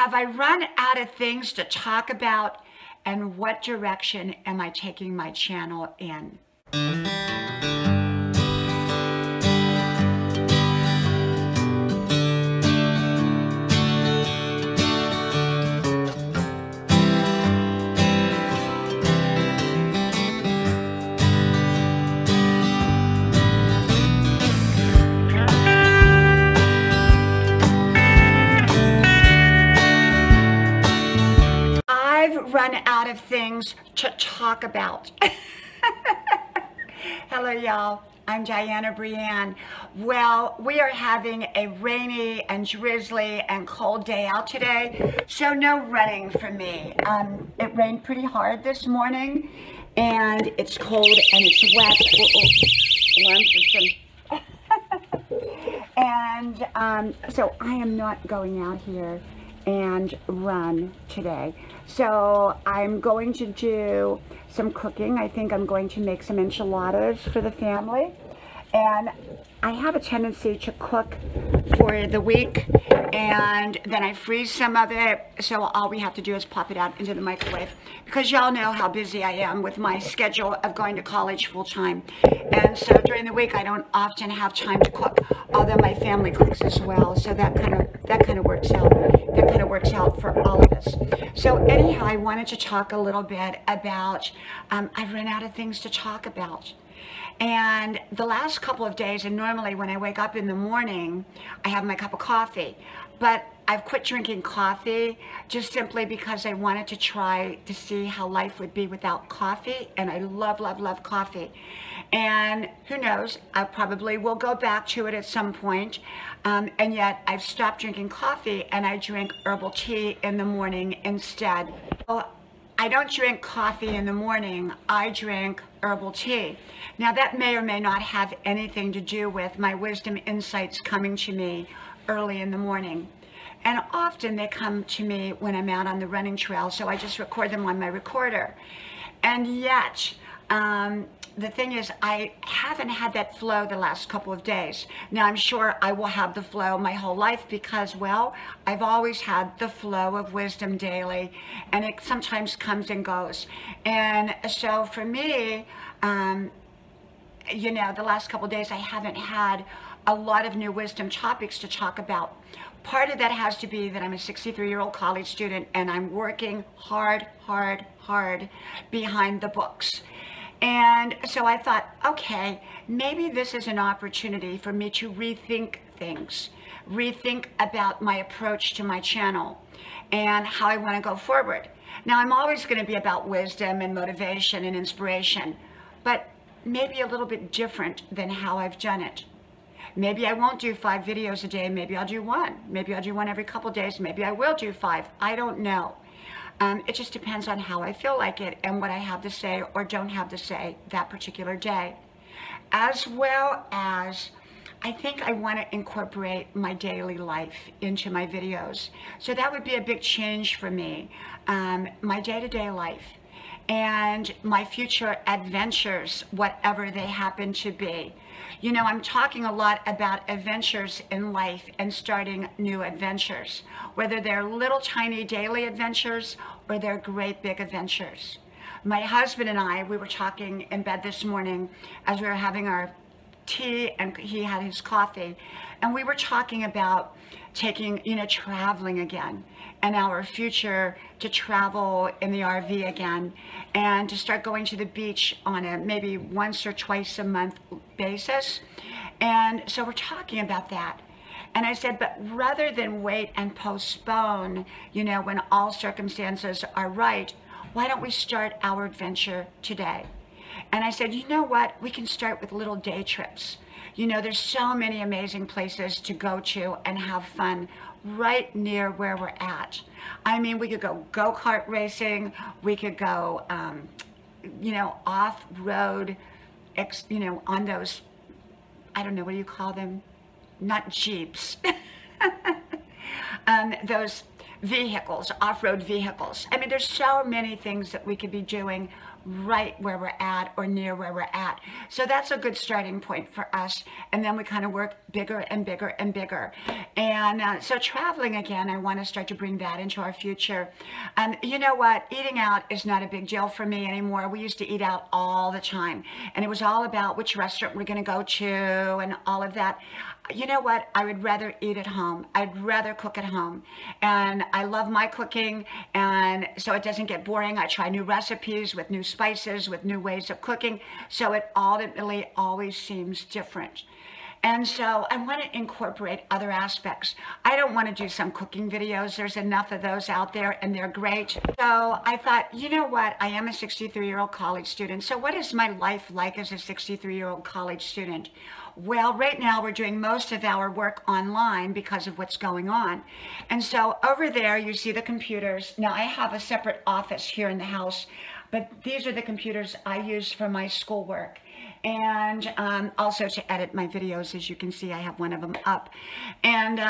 Have I run out of things to talk about? And what direction am I taking my channel in? I've run out of things to talk about. Hello, y'all. I'm Diana Brianne. Well, we are having a rainy and drizzly and cold day out today, so no running for me. It rained pretty hard this morning, and it's cold and it's wet. Alarm system. And so I am not going out here and run today. So I'm going to do some cooking. I think I'm going to make some enchiladas for the family. And I have a tendency to cook for the week and then I freeze some of it. So all we have to do is pop it out into the microwave, because y'all know how busy I am with my schedule of going to college full time. And so during the week, I don't often have time to cook, although my family cooks as well. So that kind of works out. That kind of works out for all of us. So anyhow, I wanted to talk a little bit about, I've run out of things to talk about. And the last couple of days, and normally when I wake up in the morning, I have my cup of coffee. But I've quit drinking coffee just simply because I wanted to try to see how life would be without coffee. And I love, love, love coffee. And who knows, I probably will go back to it at some point. And yet I've stopped drinking coffee and I drink herbal tea in the morning instead. Well, I don't drink coffee in the morning, I drink herbal tea. Now that may or may not have anything to do with my wisdom insights coming to me early in the morning. And often they come to me when I'm out on the running trail, so I just record them on my recorder. And yet, the thing is, I haven't had that flow the last couple of days. Now, I'm sure I will have the flow my whole life because, well, I've always had the flow of wisdom daily, and it sometimes comes and goes. And so for me, you know, the last couple of days, I haven't had a lot of new wisdom topics to talk about. Part of that has to be that I'm a 63-year-old college student, and I'm working hard, hard, hard behind the books. And so I thought, okay, maybe this is an opportunity for me to rethink things, rethink about my approach to my channel and how I want to go forward. Now, I'm always going to be about wisdom and motivation and inspiration, but maybe a little bit different than how I've done it. Maybe I won't do 5 videos a day. Maybe I'll do 1. Maybe I'll do 1 every couple days. Maybe I will do 5. I don't know. It just depends on how I feel like it and what I have to say or don't have to say that particular day. As well as, I think I want to incorporate my daily life into my videos. So that would be a big change for me, my day-to-day life and my future adventures, whatever they happen to be. You know, I'm talking a lot about adventures in life and starting new adventures, whether they're little tiny daily adventures or they're great big adventures. My husband and I, we were talking in bed this morning as we were having our tea and he had his coffee, and we were talking about taking, you know, traveling again and our future to travel in the RV again and to start going to the beach on a maybe once or twice a month basis. And so we're talking about that. And I said, but rather than wait and postpone, you know, when all circumstances are right, why don't we start our adventure today? And I said, you know what? We can start with little day trips. You know, there's so many amazing places to go to and have fun right near where we're at. I mean, we could go go-kart racing. We could go, you know, off-road, you know, on those, I don't know, what do you call them? Not Jeeps. Those vehicles, off-road vehicles. I mean, there's so many things that we could be doing right where we're at or near where we're at. So that's a good starting point for us. And then we kind of work bigger and bigger and bigger. And so traveling again, I want to start to bring that into our future. And you know what? Eating out is not a big deal for me anymore. We used to eat out all the time. And it was all about which restaurant we're going to go to and all of that. You know what? I would rather eat at home. I'd rather cook at home. And I love my cooking. And so it doesn't get boring. I try new recipes with new spices, with new ways of cooking. So it ultimately always seems different. And so I want to incorporate other aspects. I don't want to do some cooking videos. There's enough of those out there and they're great. So I thought, you know what? I am a 63-year-old college student. So what is my life like as a 63-year-old college student? Well, right now we're doing most of our work online because of what's going on. And so over there you see the computers. Now I have a separate office here in the house, but these are the computers I use for my schoolwork. And also to edit my videos. As you can see, I have one of them up. And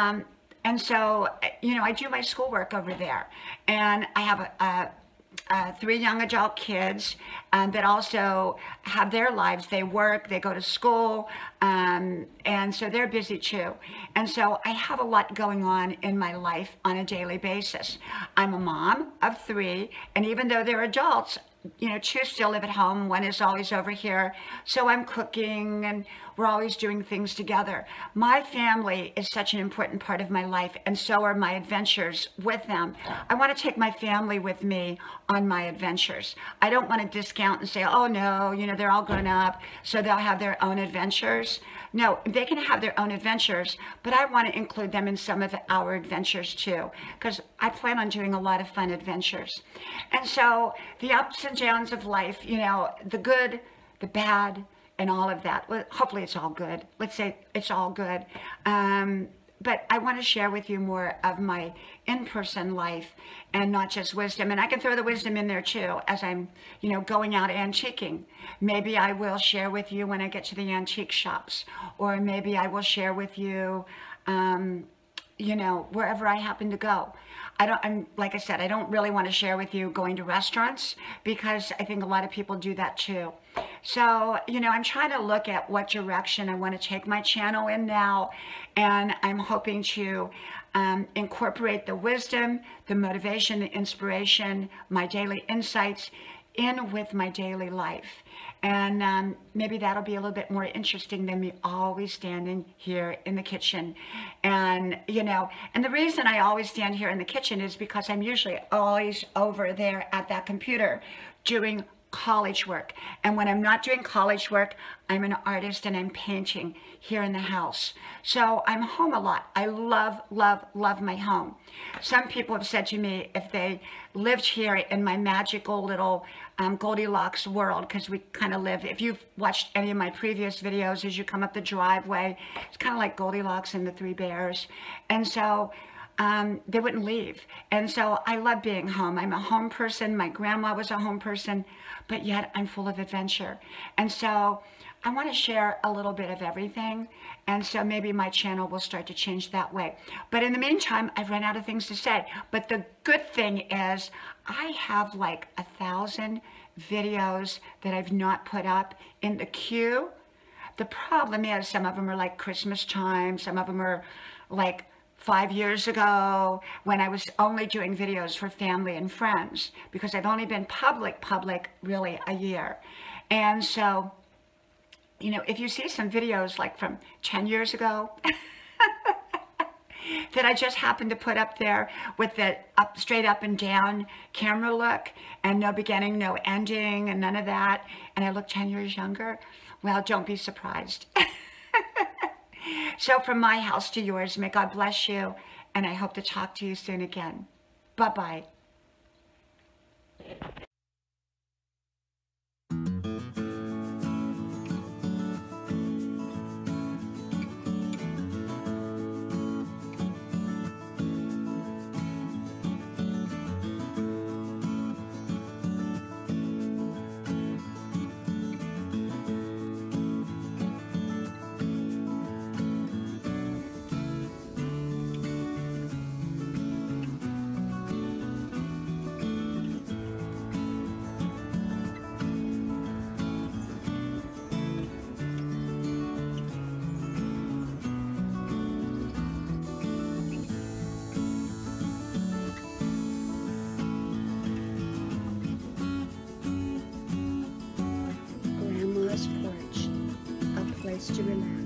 so, you know, I do my schoolwork over there. And I have 3 young adult kids that also have their lives. They work, they go to school, and so they're busy too. And so I have a lot going on in my life on a daily basis. I'm a mom of 3, and even though they're adults, you know, 2 still live at home. 1 is always over here. So I'm cooking and we're always doing things together. My family is such an important part of my life, and so are my adventures with them. I want to take my family with me on my adventures. I don't want to discount and say, oh no, you know, they're all grown up, so they'll have their own adventures. No, they can have their own adventures, but I want to include them in some of our adventures too, because I plan on doing a lot of fun adventures. And so the ups and downs of life, you know, the good, the bad, and all of that. Well, hopefully it's all good. Let's say it's all good. But I want to share with you more of my in-person life and not just wisdom. And I can throw the wisdom in there too as I'm, you know, going out antiquing. Maybe I will share with you when I get to the antique shops, or maybe I will share with you, you know, wherever I happen to go. Like I said, I don't really want to share with you going to restaurants because I think a lot of people do that too. So, you know, I'm trying to look at what direction I want to take my channel in now. And I'm hoping to incorporate the wisdom, the motivation, the inspiration, my daily insights in with my daily life. And maybe that'll be a little bit more interesting than me always standing here in the kitchen. And, you know, and the reason I always stand here in the kitchen is because I'm usually always over there at that computer doing college work. And when I'm not doing college work, I'm an artist and I'm painting here in the house. So I'm home a lot. I love, love, love my home. Some people have said to me if they lived here in my magical little Goldilocks world, because we kind of live, if you've watched any of my previous videos, as you come up the driveway, it's kind of like Goldilocks and the 3 bears. And so they wouldn't leave. And so I love being home. I'm a home person. My grandma was a home person, but yet I'm full of adventure. And so I want to share a little bit of everything. And so maybe my channel will start to change that way. But in the meantime, I've run out of things to say. But the good thing is I have like 1,000 videos that I've not put up in the queue. The problem is some of them are like Christmas time. Some of them are like 5 years ago when I was only doing videos for family and friends, because I've only been public really a year. And so, you know, if you see some videos like from 10 years ago that I just happened to put up there with the straight up and down camera look and no beginning, no ending and none of that, and I look 10 years younger, well, don't be surprised. So from my house to yours, may God bless you, and I hope to talk to you soon again. Bye-bye. chance to relax.